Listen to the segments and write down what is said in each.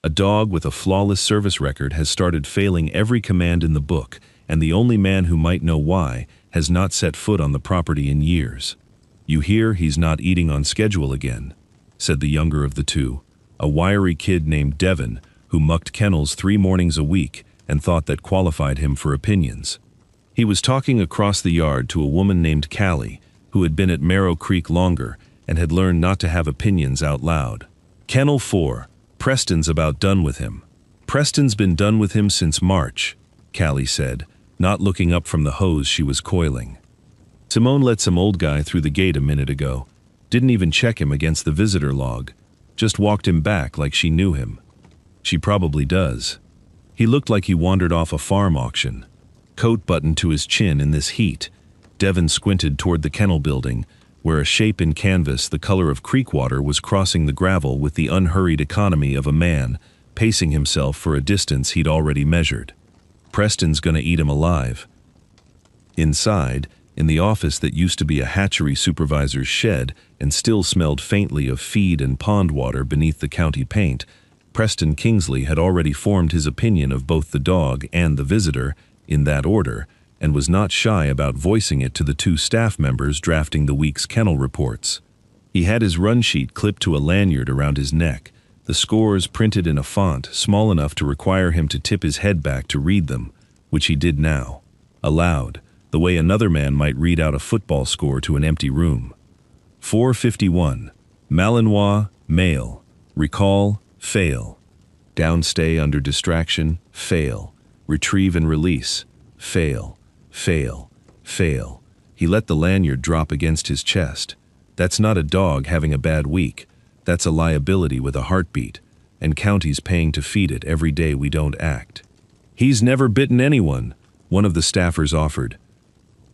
A dog with a flawless service record has started failing every command in the book, and the only man who might know why has not set foot on the property in years. You hear he's not eating on schedule again, said the younger of the two, a wiry kid named Devon, who mucked kennels 3 mornings a week and thought that qualified him for opinions. He was talking across the yard to a woman named Callie, who had been at Marrow Creek longer and had learned not to have opinions out loud. Kennel 4, Preston's about done with him. Preston's been done with him since March, Callie said, not looking up from the hose she was coiling. Simone let some old guy through the gate a minute ago, didn't even check him against the visitor log, just walked him back like she knew him. She probably does. He looked like he wandered off a farm auction, coat buttoned to his chin in this heat. Devon squinted toward the kennel building, where a shape in canvas the color of creek water was crossing the gravel with the unhurried economy of a man, pacing himself for a distance he'd already measured. Preston's gonna eat him alive. Inside, in the office that used to be a hatchery supervisor's shed and still smelled faintly of feed and pond water beneath the county paint, Preston Kingsley had already formed his opinion of both the dog and the visitor, in that order, and was not shy about voicing it to the 2 staff members drafting the week's kennel reports. He had his run sheet clipped to a lanyard around his neck, the scores printed in a font small enough to require him to tip his head back to read them, which he did now, aloud, the way another man might read out a football score to an empty room. 451, Malinois, male, recall, fail. Downstay under distraction, fail. Retrieve and release, fail, fail, fail. He let the lanyard drop against his chest. That's not a dog having a bad week. That's a liability with a heartbeat, and county's paying to feed it every day we don't act. He's never bitten anyone, one of the staffers offered.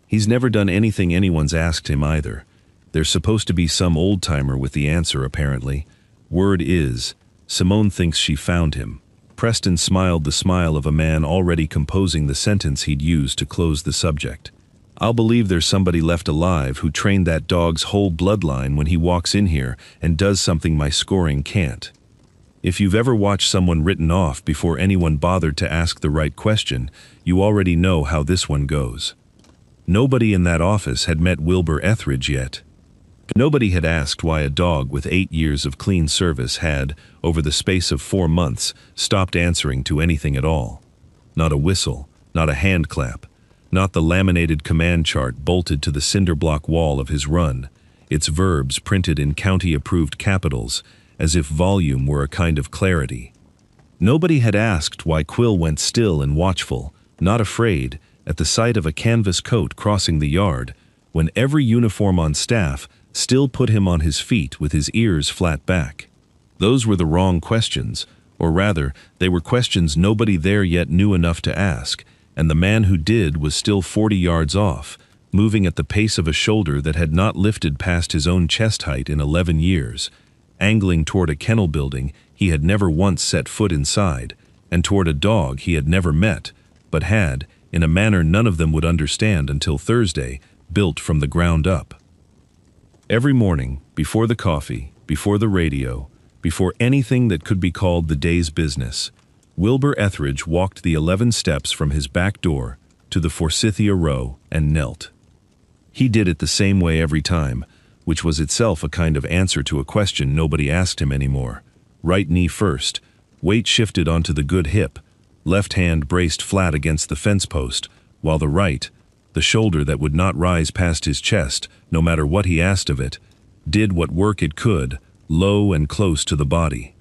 He's never done anything anyone's asked him either. There's supposed to be some old-timer with the answer, apparently. Word is, Simone thinks she found him. Preston smiled the smile of a man already composing the sentence he'd use to close the subject. I'll believe there's somebody left alive who trained that dog's whole bloodline when he walks in here and does something my scoring can't. If you've ever watched someone written off before anyone bothered to ask the right question, you already know how this one goes. Nobody in that office had met Wilbur Etheridge yet. Nobody had asked why a dog with 8 years of clean service had, over the space of 4 months, stopped answering to anything at all. Not a whistle, not a hand clap, not the laminated command chart bolted to the cinder block wall of his run, its verbs printed in county-approved capitals, as if volume were a kind of clarity. Nobody had asked why Quill went still and watchful, not afraid, at the sight of a canvas coat crossing the yard, when every uniform on staff still put him on his feet with his ears flat back. Those were the wrong questions, or rather, they were questions nobody there yet knew enough to ask, and the man who did was still 40 yards off, moving at the pace of a shoulder that had not lifted past his own chest height in 11 years, angling toward a kennel building he had never once set foot inside, and toward a dog he had never met, but had, in a manner none of them would understand until Thursday, built from the ground up. Every morning, before the coffee, before the radio, before anything that could be called the day's business, Wilbur Etheridge walked the 11 steps from his back door to the Forsythia row and knelt. He did it the same way every time, which was itself a kind of answer to a question nobody asked him anymore. Right knee first, weight shifted onto the good hip, left hand braced flat against the fence post, while the right, the shoulder that would not rise past his chest, no matter what he asked of it, did what work it could, low and close to the body.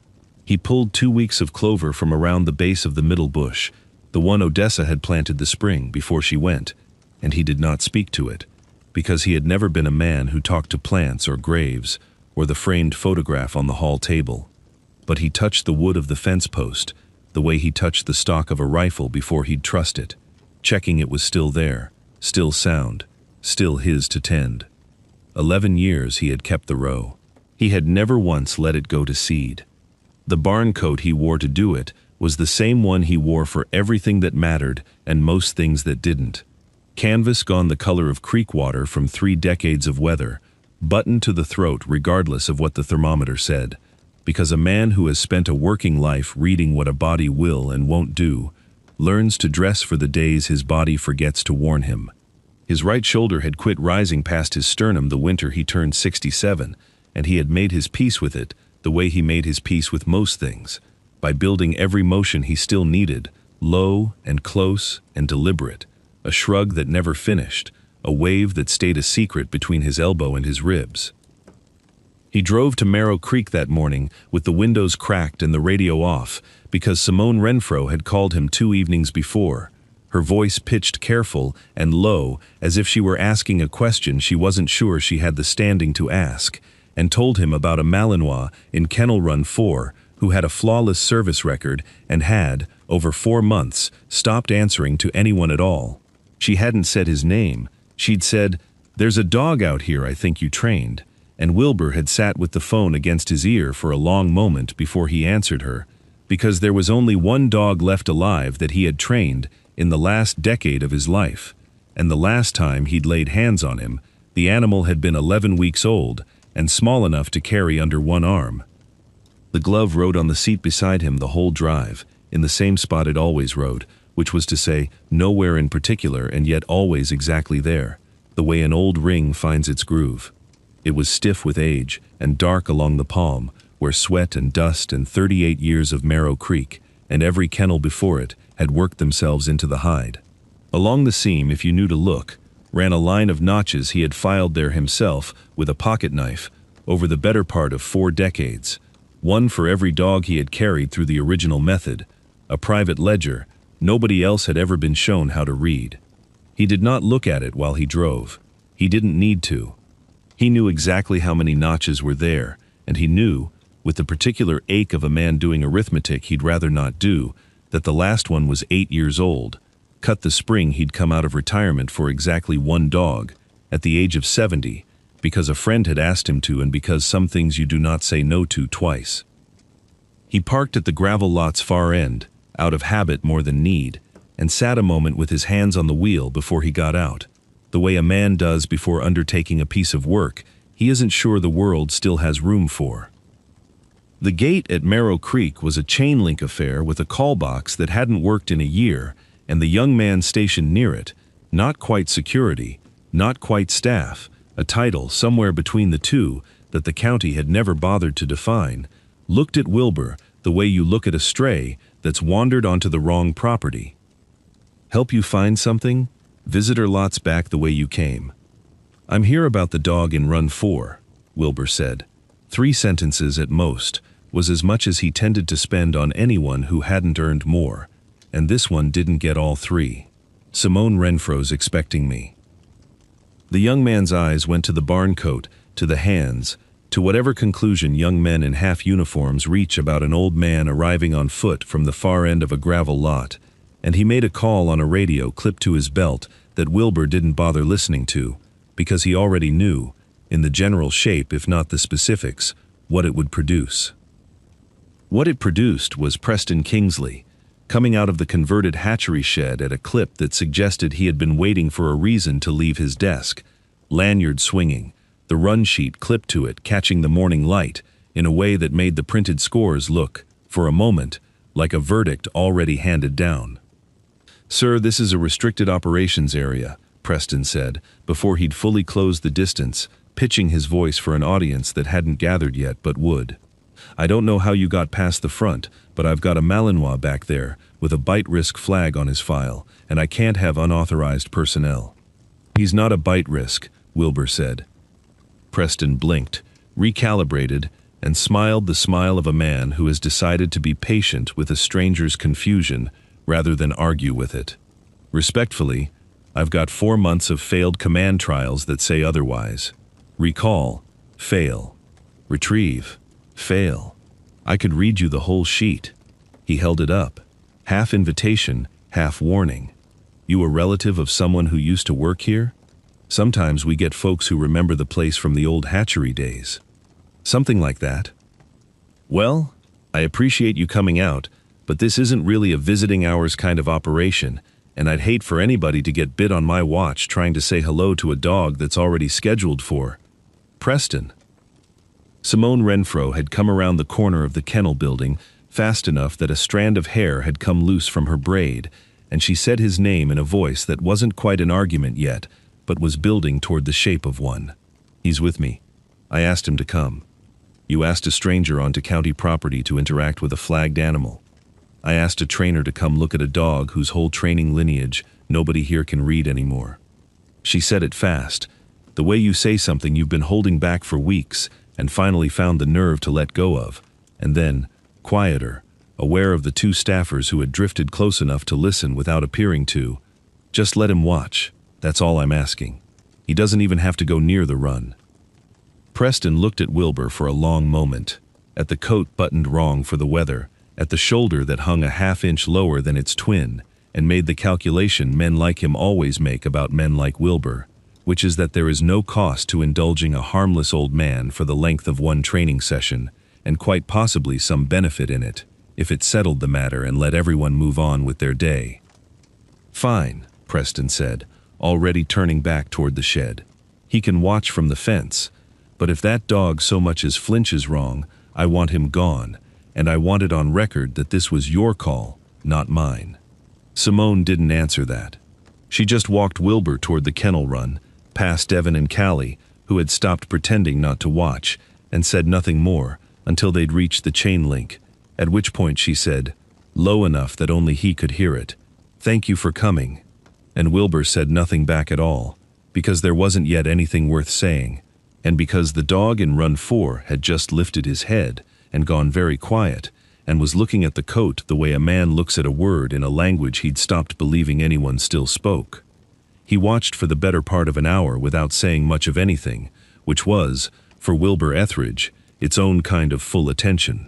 He pulled 2 weeks of clover from around the base of the middle bush, the one Odessa had planted the spring before she went, and he did not speak to it, because he had never been a man who talked to plants or graves, or the framed photograph on the hall table. But he touched the wood of the fence post, the way he touched the stock of a rifle before he'd trust it, checking it was still there, still sound, still his to tend. 11 years he had kept the row. He had never once let it go to seed. The barn coat he wore to do it was the same one he wore for everything that mattered and most things that didn't. Canvas gone the color of creek water from 3 decades of weather, buttoned to the throat regardless of what the thermometer said, because a man who has spent a working life reading what a body will and won't do learns to dress for the days his body forgets to warn him. His right shoulder had quit rising past his sternum the winter he turned 67, and he had made his peace with it the way he made his peace with most things, by building every motion he still needed, low and close and deliberate, a shrug that never finished, a wave that stayed a secret between his elbow and his ribs. He drove to Marrow Creek that morning with the windows cracked and the radio off because Simone Renfro had called him 2 evenings before, her voice pitched careful and low as if she were asking a question she wasn't sure she had the standing to ask, and told him about a Malinois in Kennel Run 4 who had a flawless service record and had, over 4 months, stopped answering to anyone at all. She hadn't said his name. She'd said, "There's a dog out here I think you trained," and Wilbur had sat with the phone against his ear for a long moment before he answered her, because there was only one dog left alive that he had trained in the last decade of his life, and the last time he'd laid hands on him, the animal had been 11 weeks old and small enough to carry under one arm. The glove rode on the seat beside him the whole drive, in the same spot it always rode, which was to say, nowhere in particular and yet always exactly there, the way an old ring finds its groove. It was stiff with age and dark along the palm, where sweat and dust and 38 years of Marrow Creek, and every kennel before it, had worked themselves into the hide. Along the seam, if you knew to look, ran a line of notches he had filed there himself with a pocket knife over the better part of 4 decades, one for every dog he had carried through the original method, a private ledger nobody else had ever been shown how to read. He did not look at it while he drove. He didn't need to. He knew exactly how many notches were there, and he knew, with the particular ache of a man doing arithmetic he'd rather not do, that the last one was 8 years old, cut the spring he'd come out of retirement for exactly 1 dog, at the age of 70, because a friend had asked him to and because some things you do not say no to twice. He parked at the gravel lot's far end, out of habit more than need, and sat a moment with his hands on the wheel before he got out, the way a man does before undertaking a piece of work he isn't sure the world still has room for. The gate at Marrow Creek was a chain link affair with a call box that hadn't worked in a year, and the young man stationed near it, not quite security, not quite staff, a title somewhere between the two that the county had never bothered to define, looked at Wilbur the way you look at a stray that's wandered onto the wrong property. "Help you find something? Visitor lots back the way you came." "I'm here about the dog in Run 4, Wilbur said. 3 sentences at most was as much as he tended to spend on anyone who hadn't earned more, and this one didn't get all 3. "Simone Renfro's expecting me." The young man's eyes went to the barn coat, to the hands, to whatever conclusion young men in half uniforms reach about an old man arriving on foot from the far end of a gravel lot, and he made a call on a radio clipped to his belt that Wilbur didn't bother listening to, because he already knew, in the general shape if not the specifics, what it would produce. What it produced was Preston Kingsley, coming out of the converted hatchery shed at a clip that suggested he had been waiting for a reason to leave his desk, lanyard swinging, the run sheet clipped to it catching the morning light in a way that made the printed scores look, for a moment, like a verdict already handed down. "Sir, this is a restricted operations area," Preston said, before he'd fully closed the distance, pitching his voice for an audience that hadn't gathered yet but would. "I don't know how you got past the front, but I've got a Malinois back there with a bite risk flag on his file, and I can't have unauthorized personnel." "He's not a bite risk," Wilbur said. Preston blinked, recalibrated, and smiled the smile of a man who has decided to be patient with a stranger's confusion rather than argue with it. "Respectfully, I've got 4 months of failed command trials that say otherwise. Recall, fail. Retrieve, fail. I could read you the whole sheet." He held it up, half invitation, half warning. "You a relative of someone who used to work here? Sometimes we get folks who remember the place from the old hatchery days." "Something like that." "Well, I appreciate you coming out, but this isn't really a visiting hours kind of operation, and I'd hate for anybody to get bit on my watch trying to say hello to a dog that's already scheduled for." "Preston." Simone Renfro had come around the corner of the kennel building fast enough that a strand of hair had come loose from her braid, and she said his name in a voice that wasn't quite an argument yet, but was building toward the shape of one. "He's with me. I asked him to come." "You asked a stranger onto county property to interact with a flagged animal." "I asked a trainer to come look at a dog whose whole training lineage nobody here can read anymore." She said it fast, the way you say something you've been holding back for weeks and finally found the nerve to let go of, and then, quieter, aware of the two staffers who had drifted close enough to listen without appearing to. "Just let him watch. That's all I'm asking. He doesn't even have to go near the run." Preston looked at Wilbur for a long moment, at the coat buttoned wrong for the weather, at the shoulder that hung a half-inch lower than its twin, and made the calculation men like him always make about men like Wilbur, which is that there is no cost to indulging a harmless old man for the length of one training session, and quite possibly some benefit in it, if it settled the matter and let everyone move on with their day. "Fine," Preston said, already turning back toward the shed. "He can watch from the fence, but if that dog so much as flinches wrong, I want him gone, and I want it on record that this was your call, not mine." Simone didn't answer that. She just walked Wilbur toward the kennel run, past Devin and Callie, who had stopped pretending not to watch, and said nothing more until they'd reached the chain link, at which point she said, low enough that only he could hear it, "Thank you for coming." And Wilbur said nothing back at all, because there wasn't yet anything worth saying, and because the dog in run 4 had just lifted his head and gone very quiet, and was looking at the coat the way a man looks at a word in a language he'd stopped believing anyone still spoke. He watched for the better part of an hour without saying much of anything, which was, for Wilbur Etheridge, its own kind of full attention.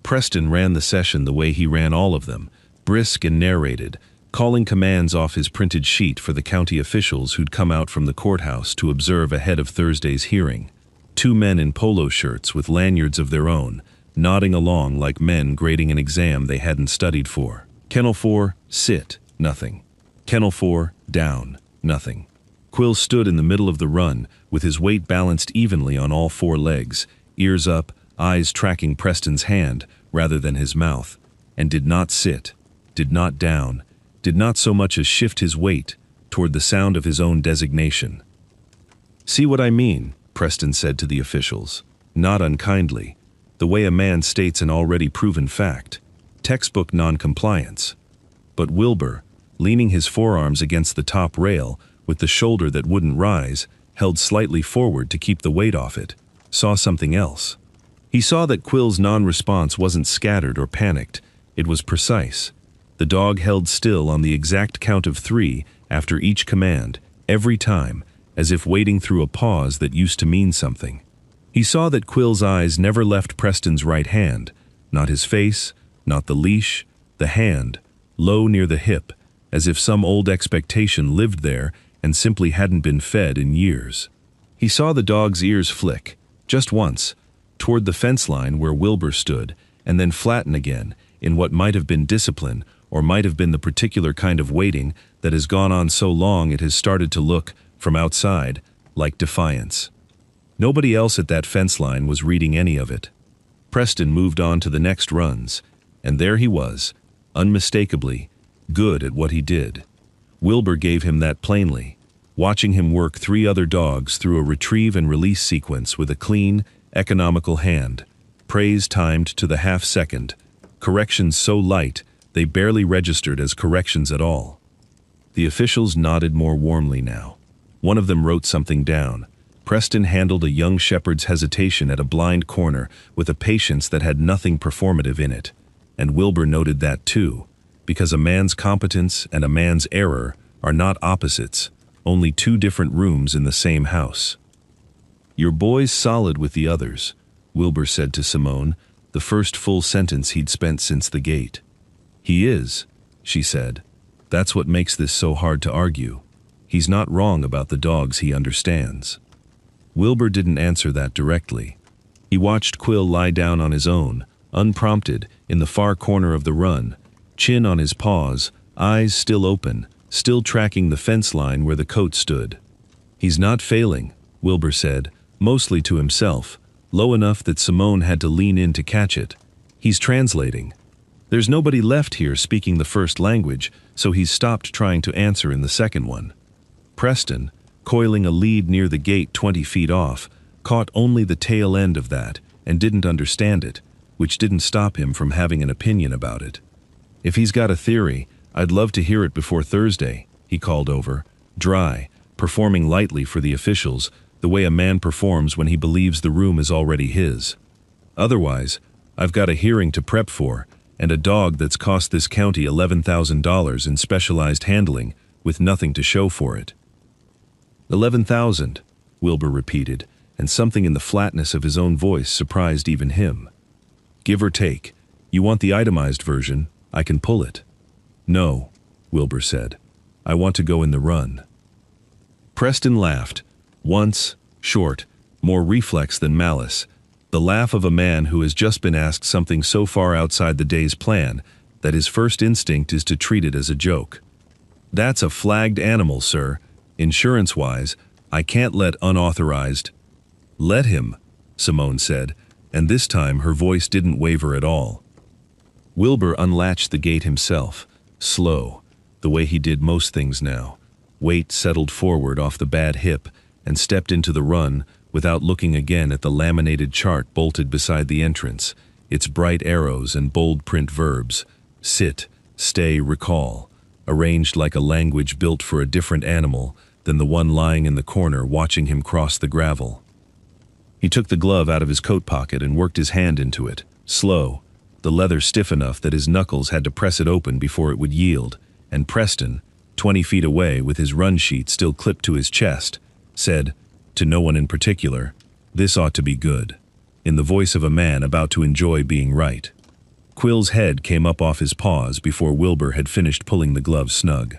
Preston ran the session the way he ran all of them, brisk and narrated, calling commands off his printed sheet for the county officials who'd come out from the courthouse to observe ahead of Thursday's hearing. 2 men in polo shirts with lanyards of their own, nodding along like men grading an exam they hadn't studied for. Kennel 4, sit, nothing. Kennel 4, down, nothing. Quill stood in the middle of the run, with his weight balanced evenly on all 4 legs, ears up, eyes tracking Preston's hand rather than his mouth, and did not sit, did not down, did not so much as shift his weight toward the sound of his own designation. "See what I mean?" Preston said to the officials, not unkindly, the way a man states an already proven fact, textbook non-compliance. But Wilbur, leaning his forearms against the top rail, with the shoulder that wouldn't rise, held slightly forward to keep the weight off it, saw something else. He saw that Quill's non-response wasn't scattered or panicked, it was precise. The dog held still on the exact count of 3 after each command, every time, as if waiting through a pause that used to mean something. He saw that Quill's eyes never left Preston's right hand, not his face, not the leash, the hand, low near the hip, as if some old expectation lived there and simply hadn't been fed in years. He saw the dog's ears flick, just once, toward the fence line where Wilbur stood, and then flatten again, in what might have been discipline, or might have been the particular kind of waiting that has gone on so long it has started to look, from outside, like defiance. Nobody else at that fence line was reading any of it. Preston moved on to the next runs, and there he was, unmistakably, good at what he did. Wilbur gave him that plainly, watching him work 3 other dogs through a retrieve and release sequence with a clean, economical hand, praise timed to the half-second, corrections so light they barely registered as corrections at all. The officials nodded more warmly now. One of them wrote something down. Preston handled a young shepherd's hesitation at a blind corner with a patience that had nothing performative in it, and Wilbur noted that too, because a man's competence and a man's error are not opposites, only 2 different rooms in the same house. "Your boy's solid with the others," Wilbur said to Simone, the first full sentence he'd spent since the gate. "He is," she said. "That's what makes this so hard to argue. He's not wrong about the dogs he understands." Wilbur didn't answer that directly. He watched Quill lie down on his own, unprompted, in the far corner of the run, chin on his paws, eyes still open, still tracking the fence line where the coat stood. "He's not failing," Wilbur said, mostly to himself, low enough that Simone had to lean in to catch it. He's translating. There's nobody left here speaking the first language, so he's stopped trying to answer in the second one. Preston, coiling a lead near the gate 20 feet off, caught only the tail end of that and didn't understand it, which didn't stop him from having an opinion about it. If he's got a theory, I'd love to hear it before Thursday, he called over, dry, performing lightly for the officials, the way a man performs when he believes the room is already his. Otherwise, I've got a hearing to prep for, and a dog that's cost this county $11,000 in specialized handling with nothing to show for it. 11,000, Wilbur repeated, and something in the flatness of his own voice surprised even him. Give or take. You want the itemized version? I can pull it. No, Wilbur said. I want to go in the run. Preston laughed. Once, short, more reflex than malice. The laugh of a man who has just been asked something so far outside the day's plan that his first instinct is to treat it as a joke. That's a flagged animal, sir. Insurance-wise, I can't let unauthorized. Let him, Simone said, and this time her voice didn't waver at all. Wilbur unlatched the gate himself, slow, the way he did most things now. Weight settled forward off the bad hip and stepped into the run without looking again at the laminated chart bolted beside the entrance, its bright arrows and bold print verbs, sit, stay, recall, arranged like a language built for a different animal than the one lying in the corner watching him cross the gravel. He took the glove out of his coat pocket and worked his hand into it, slow, the leather stiff enough that his knuckles had to press it open before it would yield, and Preston, 20 feet away with his run sheet still clipped to his chest, said, to no one in particular, "This ought to be good," in the voice of a man about to enjoy being right. Quill's head came up off his paws before Wilbur had finished pulling the glove snug.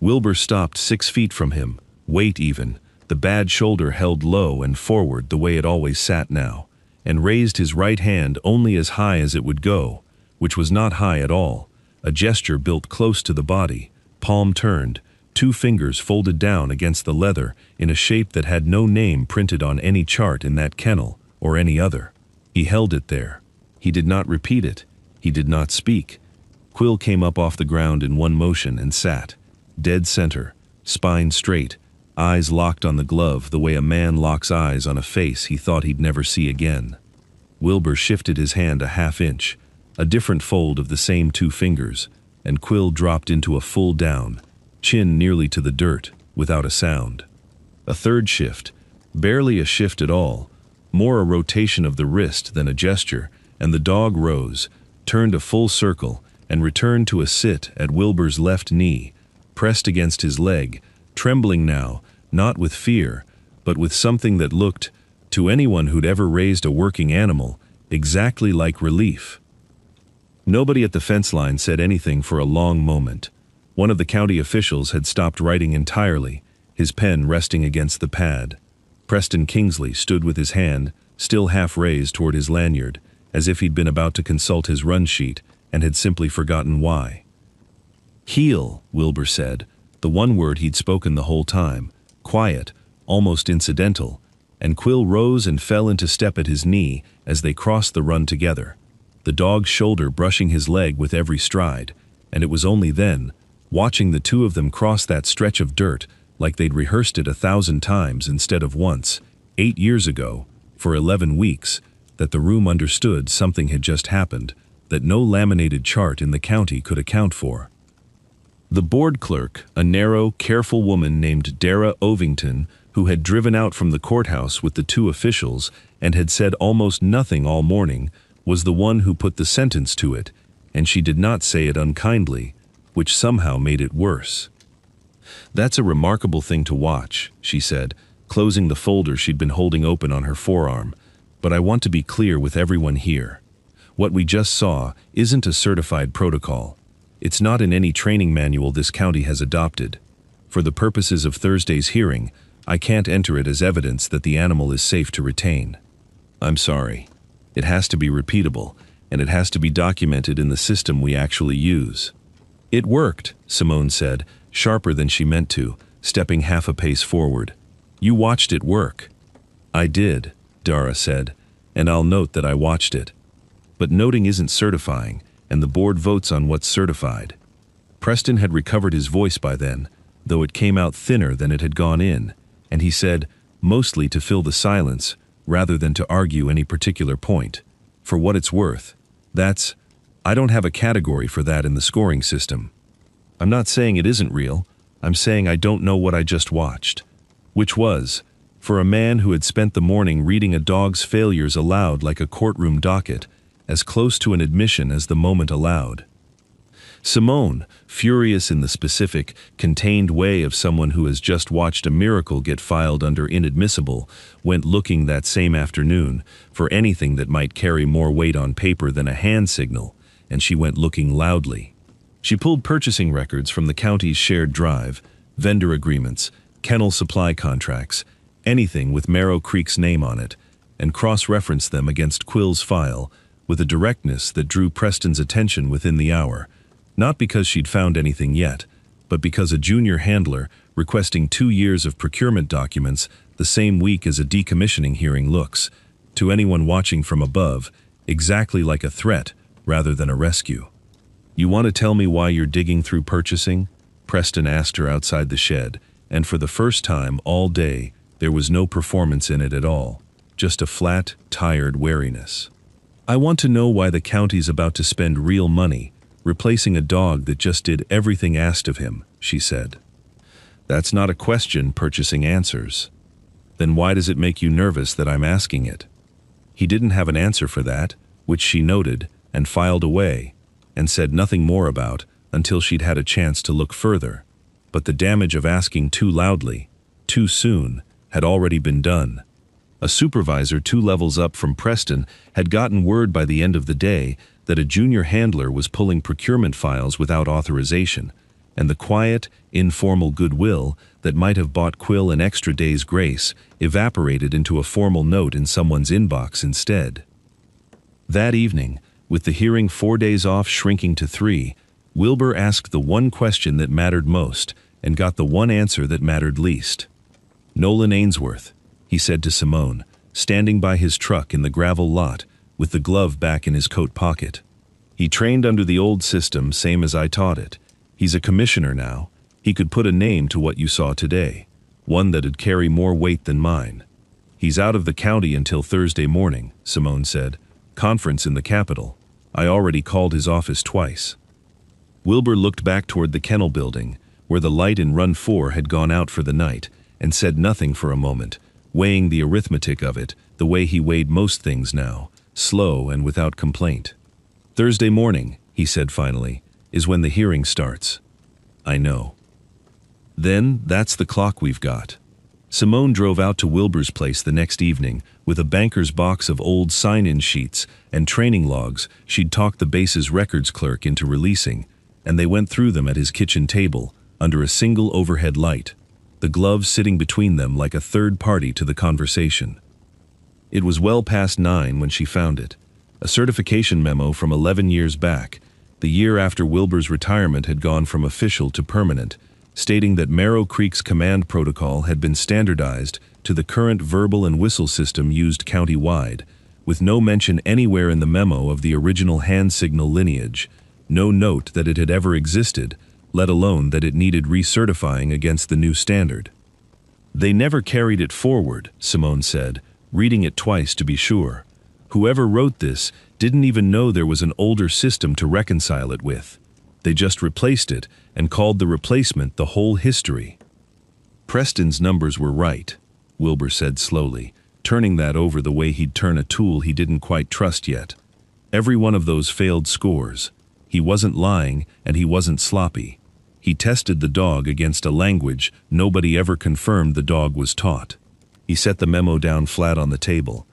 Wilbur stopped 6 feet from him, weight even, the bad shoulder held low and forward the way it always sat now, and raised his right hand only as high as it would go, which was not high at all, a gesture built close to the body, palm turned, 2 fingers folded down against the leather in a shape that had no name printed on any chart in that kennel or any other. He held it there. He did not repeat it. He did not speak. Quill came up off the ground in one motion and sat, dead center, spine straight, eyes locked on the glove the way a man locks eyes on a face he thought he'd never see again. Wilbur shifted his hand a half inch, a different fold of the same 2 fingers, and Quill dropped into a full down, chin nearly to the dirt, without a sound. A third shift, barely a shift at all, more a rotation of the wrist than a gesture, and the dog rose, turned a full circle, and returned to a sit at Wilbur's left knee, pressed against his leg, trembling now, not with fear, but with something that looked, to anyone who'd ever raised a working animal, exactly like relief. Nobody at the fence line said anything for a long moment. One of the county officials had stopped writing entirely, his pen resting against the pad. Preston Kingsley stood with his hand, still half raised toward his lanyard, as if he'd been about to consult his run sheet and had simply forgotten why. Heel, Wilbur said, the one word he'd spoken the whole time, quiet, almost incidental, and Quill rose and fell into step at his knee as they crossed the run together, the dog's shoulder brushing his leg with every stride, and it was only then, watching the 2 of them cross that stretch of dirt like they'd rehearsed it 1,000 times instead of once, 8 years ago, for 11 weeks, that the room understood something had just happened that no laminated chart in the county could account for. The board clerk, a narrow, careful woman named Dara Ovington, who had driven out from the courthouse with the 2 officials and had said almost nothing all morning, was the one who put the sentence to it, and she did not say it unkindly, which somehow made it worse. "That's a remarkable thing to watch," she said, closing the folder she'd been holding open on her forearm, "but I want to be clear with everyone here. What we just saw isn't a certified protocol. It's not in any training manual this county has adopted. For the purposes of Thursday's hearing, I can't enter it as evidence that the animal is safe to retain. I'm sorry. It has to be repeatable, and it has to be documented in the system we actually use." "It worked," Simone said, sharper than she meant to, stepping half a pace forward. "You watched it work." "I did," Dara said, "and I'll note that I watched it." But noting isn't certifying, and the board votes on what's certified. Preston had recovered his voice by then, though it came out thinner than it had gone in, and he said, mostly to fill the silence, rather than to argue any particular point. "For what it's worth, I don't have a category for that in the scoring system. I'm not saying it isn't real, I'm saying I don't know what I just watched." Which was, for a man who had spent the morning reading a dog's failures aloud like a courtroom docket, as close to an admission as the moment allowed. Simone, furious in the specific, contained way of someone who has just watched a miracle get filed under inadmissible, went looking that same afternoon for anything that might carry more weight on paper than a hand signal, and she went looking loudly. She pulled purchasing records from the county's shared drive, vendor agreements, kennel supply contracts, anything with Marrow Creek's name on it, and cross-referenced them against Quill's file with a directness that drew Preston's attention within the hour, not because she'd found anything yet, but because a junior handler requesting 2 years of procurement documents the same week as a decommissioning hearing looks, to anyone watching from above, exactly like a threat rather than a rescue. "You want to tell me why you're digging through purchasing?" Preston asked her outside the shed, and for the first time all day, there was no performance in it at all, just a flat, tired wariness. "I want to know why the county's about to spend real money replacing a dog that just did everything asked of him," she said. "That's not a question purchasing answers." "Then why does it make you nervous that I'm asking it?" He didn't have an answer for that, which she noted and filed away, and said nothing more about until she'd had a chance to look further. But the damage of asking too loudly, too soon, had already been done. A supervisor 2 levels up from Preston had gotten word by the end of the day that a junior handler was pulling procurement files without authorization, and the quiet, informal goodwill that might have bought Quill an extra day's grace evaporated into a formal note in someone's inbox instead. That evening, with the hearing 4 days off shrinking to 3, Wilbur asked the one question that mattered most and got the one answer that mattered least. "Nolan Ainsworth," he said to Simone, standing by his truck in the gravel lot with the glove back in his coat pocket. "He trained under the old system, same as I taught it. He's a commissioner now. He could put a name to what you saw today, one that'd carry more weight than mine. He's out of the county until Thursday morning," Simone said. "Conference in the Capitol. I already called his office twice." Wilbur looked back toward the kennel building, where the light in Run 4 had gone out for the night, and said nothing for a moment, weighing the arithmetic of it the way he weighed most things now, slow and without complaint. "Thursday morning," he said finally, "is when the hearing starts." "I know." "Then that's the clock we've got." Simone drove out to Wilbur's place the next evening with a banker's box of old sign-in sheets and training logs she'd talked the base's records clerk into releasing, and they went through them at his kitchen table under a single overhead light, the glove sitting between them like a third party to the conversation. It was well past 9 when she found it, a certification memo from 11 years back, the year after Wilbur's retirement had gone from official to permanent, stating that Marrow Creek's command protocol had been standardized to the current verbal and whistle system used county-wide, with no mention anywhere in the memo of the original hand signal lineage, no note that it had ever existed, let alone that it needed recertifying against the new standard. "They never carried it forward," Simone said, reading it twice to be sure. "Whoever wrote this didn't even know there was an older system to reconcile it with. They just replaced it and called the replacement the whole history." "Preston's numbers were right," Wilbur said slowly, turning that over the way he'd turn a tool he didn't quite trust yet. "Every one of those failed scores. He wasn't lying and he wasn't sloppy. He tested the dog against a language nobody ever confirmed the dog was taught." He set the memo down flat on the table.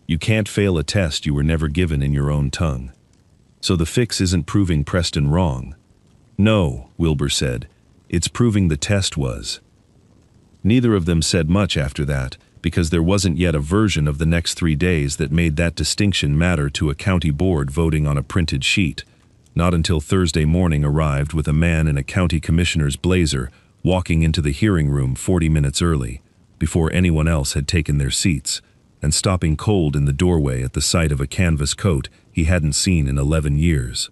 "You can't fail a test you were never given in your own tongue. So the fix isn't proving Preston wrong." "No," Wilbur said. "It's proving the test was." Neither of them said much after that, because there wasn't yet a version of the next 3 days that made that distinction matter to a county board voting on a printed sheet, not until Thursday morning arrived with a man in a county commissioner's blazer walking into the hearing room 40 minutes early, before anyone else had taken their seats, and stopping cold in the doorway at the sight of a canvas coat he hadn't seen in 11 years.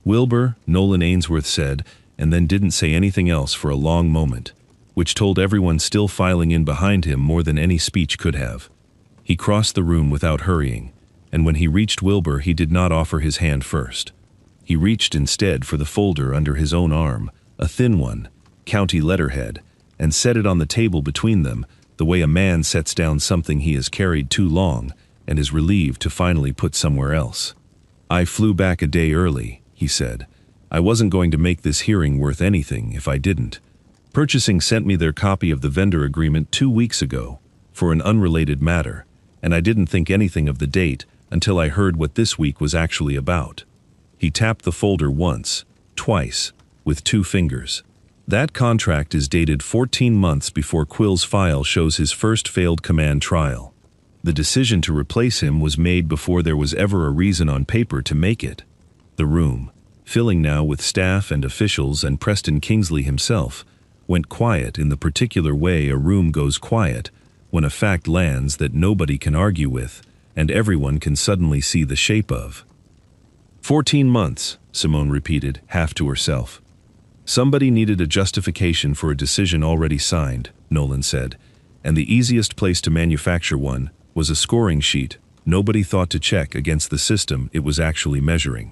"Wilbur," Nolan Ainsworth said, and then didn't say anything else for a long moment, which told everyone still filing in behind him more than any speech could have. He crossed the room without hurrying, and when he reached Wilbur, he did not offer his hand first. He reached instead for the folder under his own arm, a thin one, county letterhead, and set it on the table between them, the way a man sets down something he has carried too long and is relieved to finally put somewhere else. "I flew back a day early," he said. "I wasn't going to make this hearing worth anything if I didn't. Purchasing sent me their copy of the vendor agreement 2 weeks ago, for an unrelated matter, and I didn't think anything of the date until I heard what this week was actually about." He tapped the folder once, twice, with 2 fingers. "That contract is dated 14 months before Quill's file shows his first failed command trial. The decision to replace him was made before there was ever a reason on paper to make it." The room, filling now with staff and officials and Preston Kingsley himself, went quiet in the particular way a room goes quiet when a fact lands that nobody can argue with and everyone can suddenly see the shape of. 14 months, Simone repeated, half to herself. "Somebody needed a justification for a decision already signed," Nolan said, "and the easiest place to manufacture one was a scoring sheet nobody thought to check against the system it was actually measuring."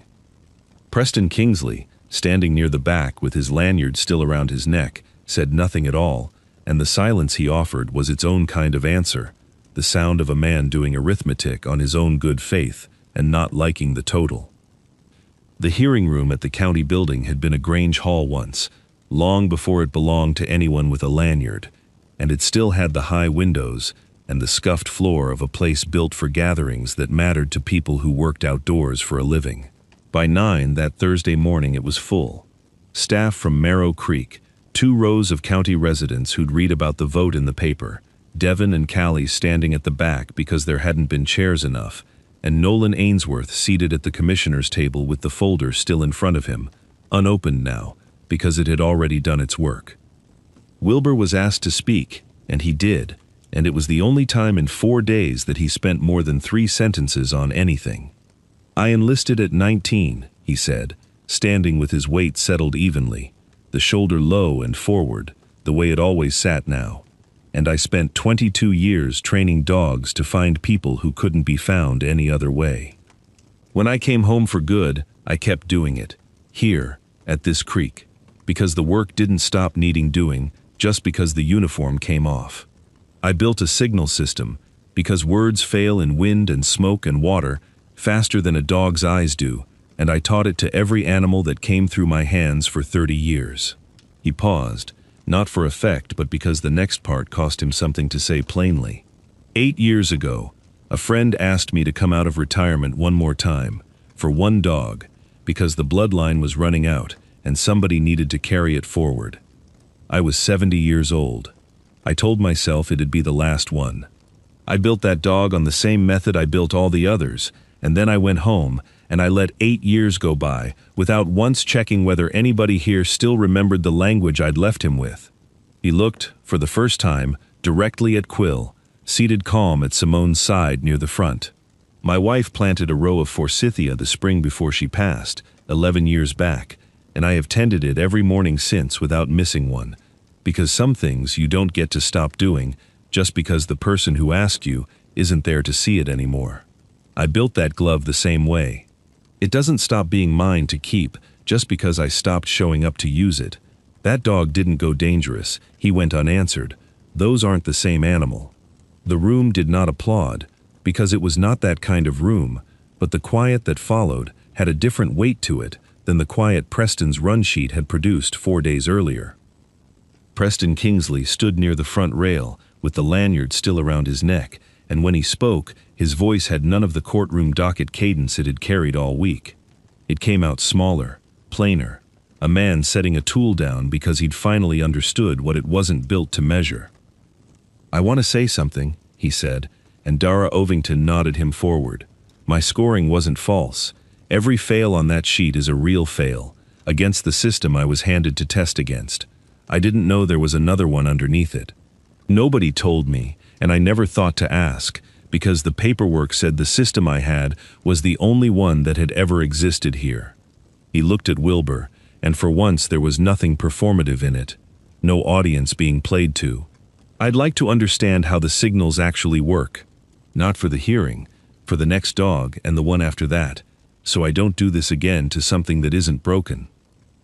Preston Kingsley, standing near the back with his lanyard still around his neck, said nothing at all, and the silence he offered was its own kind of answer, the sound of a man doing arithmetic on his own good faith and not liking the total. The hearing room at the county building had been a Grange Hall once, long before it belonged to anyone with a lanyard, and it still had the high windows and the scuffed floor of a place built for gatherings that mattered to people who worked outdoors for a living. By 9 that Thursday morning it was full. Staff from Marrow Creek, 2 rows of county residents who'd read about the vote in the paper, Devin and Callie standing at the back because there hadn't been chairs enough, and Nolan Ainsworth seated at the commissioner's table with the folder still in front of him, unopened now, because it had already done its work. Wilbur was asked to speak, and he did, and it was the only time in 4 days that he spent more than 3 sentences on anything. "I enlisted at 19, he said, standing with his weight settled evenly, the shoulder low and forward, the way it always sat now. "And I spent 22 years training dogs to find people who couldn't be found any other way. When I came home for good, I kept doing it, here, at this creek, because the work didn't stop needing doing just because the uniform came off. I built a signal system, because words fail in wind and smoke and water faster than a dog's eyes do, and I taught it to every animal that came through my hands for 30 years. He paused, not for effect but because the next part cost him something to say plainly. 8 years ago, a friend asked me to come out of retirement one more time, for one dog, because the bloodline was running out and somebody needed to carry it forward. I was 70 years old. I told myself it'd be the last one. I built that dog on the same method I built all the others, and then I went home and I let 8 years go by without once checking whether anybody here still remembered the language I'd left him with." He looked, for the first time, directly at Quill, seated calm at Simone's side near the front. "My wife planted a row of forsythia the spring before she passed, 11 years back, and I have tended it every morning since without missing one, because some things you don't get to stop doing just because the person who asked you isn't there to see it anymore. I built that glove the same way. It doesn't stop being mine to keep just because I stopped showing up to use it. That dog didn't go dangerous, he went unanswered. Those aren't the same animal." The room did not applaud, because it was not that kind of room, but the quiet that followed had a different weight to it than the quiet Preston's run sheet had produced 4 days earlier. Preston Kingsley stood near the front rail, with the lanyard still around his neck, and when he spoke, his voice had none of the courtroom docket cadence it had carried all week. It came out smaller, plainer, a man setting a tool down because he'd finally understood what it wasn't built to measure. "I want to say something," he said, and Dara Ovington nodded him forward. "My scoring wasn't false. Every fail on that sheet is a real fail, against the system I was handed to test against. I didn't know there was another one underneath it. Nobody told me, and I never thought to ask, because the paperwork said the system I had was the only one that had ever existed here." He looked at Wilbur, and for once there was nothing performative in it. No audience being played to. "I'd like to understand how the signals actually work. Not for the hearing, for the next dog and the one after that, so I don't do this again to something that isn't broken."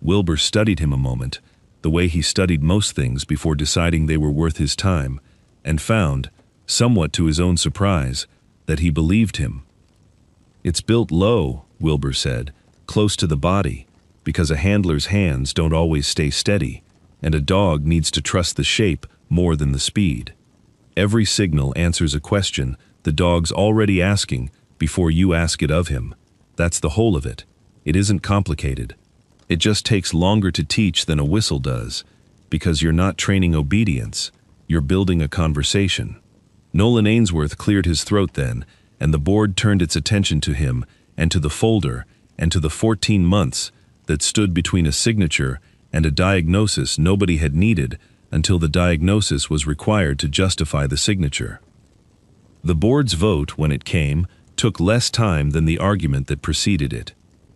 Wilbur studied him a moment, the way he studied most things before deciding they were worth his time, and found, somewhat to his own surprise, that he believed him. "It's built low," Wilbur said, "close to the body, because a handler's hands don't always stay steady, and a dog needs to trust the shape more than the speed. Every signal answers a question the dog's already asking before you ask it of him. That's the whole of it. It isn't complicated. It just takes longer to teach than a whistle does, because you're not training obedience, you're building a conversation." Nolan Ainsworth cleared his throat then, and the board turned its attention to him, and to the folder, and to the 14 months that stood between a signature and a diagnosis nobody had needed until the diagnosis was required to justify the signature. The board's vote, when it came, took less time than the argument that preceded it.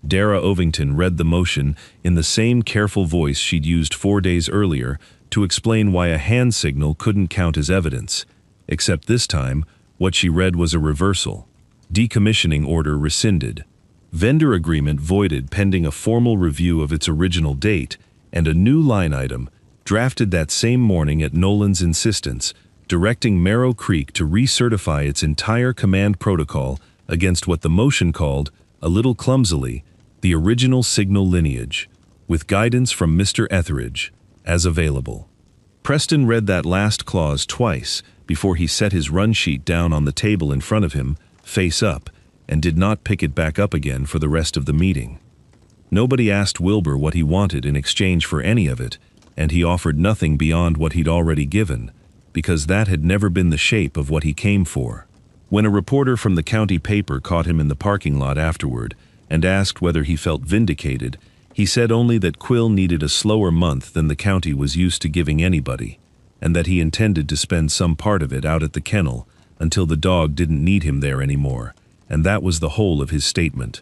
Dara Ovington read the motion in the same careful voice she'd used 4 days earlier to explain why a hand signal couldn't count as evidence, except this time, what she read was a reversal. Decommissioning order rescinded. Vendor agreement voided pending a formal review of its original date, and a new line item, drafted that same morning at Nolan's insistence, directing Marrow Creek to recertify its entire command protocol against what the motion called, a little clumsily, the original signal lineage, with guidance from Mr. Etheridge, as available. Preston read that last clause twice before he set his run sheet down on the table in front of him, face up, and did not pick it back up again for the rest of the meeting. Nobody asked Wilbur what he wanted in exchange for any of it, and he offered nothing beyond what he'd already given, because that had never been the shape of what he came for. When a reporter from the county paper caught him in the parking lot afterward and asked whether he felt vindicated, he said only that Quill needed a slower month than the county was used to giving anybody, and that he intended to spend some part of it out at the kennel until the dog didn't need him there anymore, and that was the whole of his statement.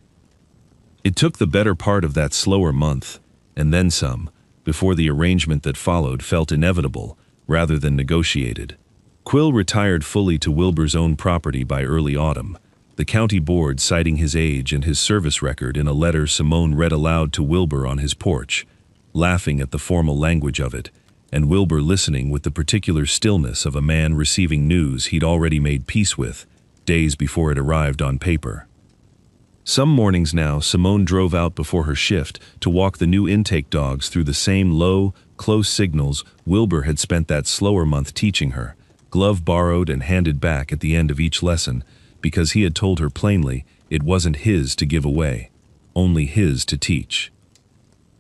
It took the better part of that slower month, and then some, before the arrangement that followed felt inevitable rather than negotiated. Quill retired fully to Wilbur's own property by early autumn, the county board citing his age and his service record in a letter Simone read aloud to Wilbur on his porch, laughing at the formal language of it, and Wilbur listening with the particular stillness of a man receiving news he'd already made peace with, days before it arrived on paper. Some mornings now, Simone drove out before her shift to walk the new intake dogs through the same low, close signals Wilbur had spent that slower month teaching her, glove borrowed and handed back at the end of each lesson, because he had told her plainly it wasn't his to give away, only his to teach.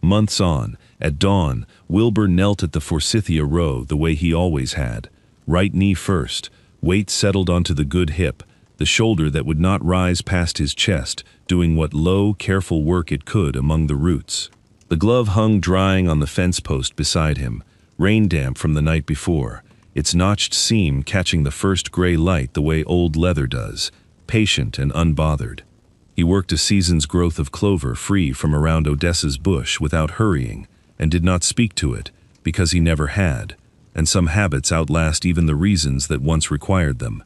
Months on, at dawn, Wilbur knelt at the Forsythia row the way he always had, right knee first, weight settled onto the good hip, the shoulder that would not rise past his chest, doing what low, careful work it could among the roots. The glove hung drying on the fence post beside him, rain damp from the night before, its notched seam catching the first gray light the way old leather does, patient and unbothered. He worked a season's growth of clover free from around Odessa's bush without hurrying, and did not speak to it, because he never had, and some habits outlast even the reasons that once required them.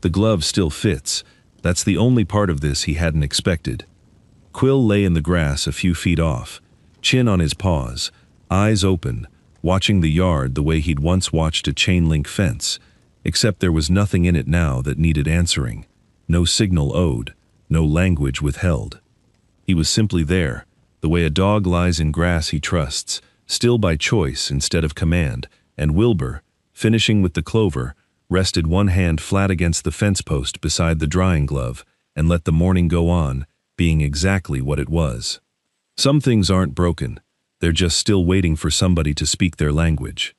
The glove still fits. That's the only part of this he hadn't expected. Quill lay in the grass a few feet off, chin on his paws, eyes open, watching the yard the way he'd once watched a chain-link fence, except there was nothing in it now that needed answering, no signal owed, no language withheld. He was simply there, the way a dog lies in grass he trusts, still by choice instead of command, and Wilbur, finishing with the clover, rested one hand flat against the fence post beside the drying glove and let the morning go on, being exactly what it was. Some things aren't broken, they're just still waiting for somebody to speak their language.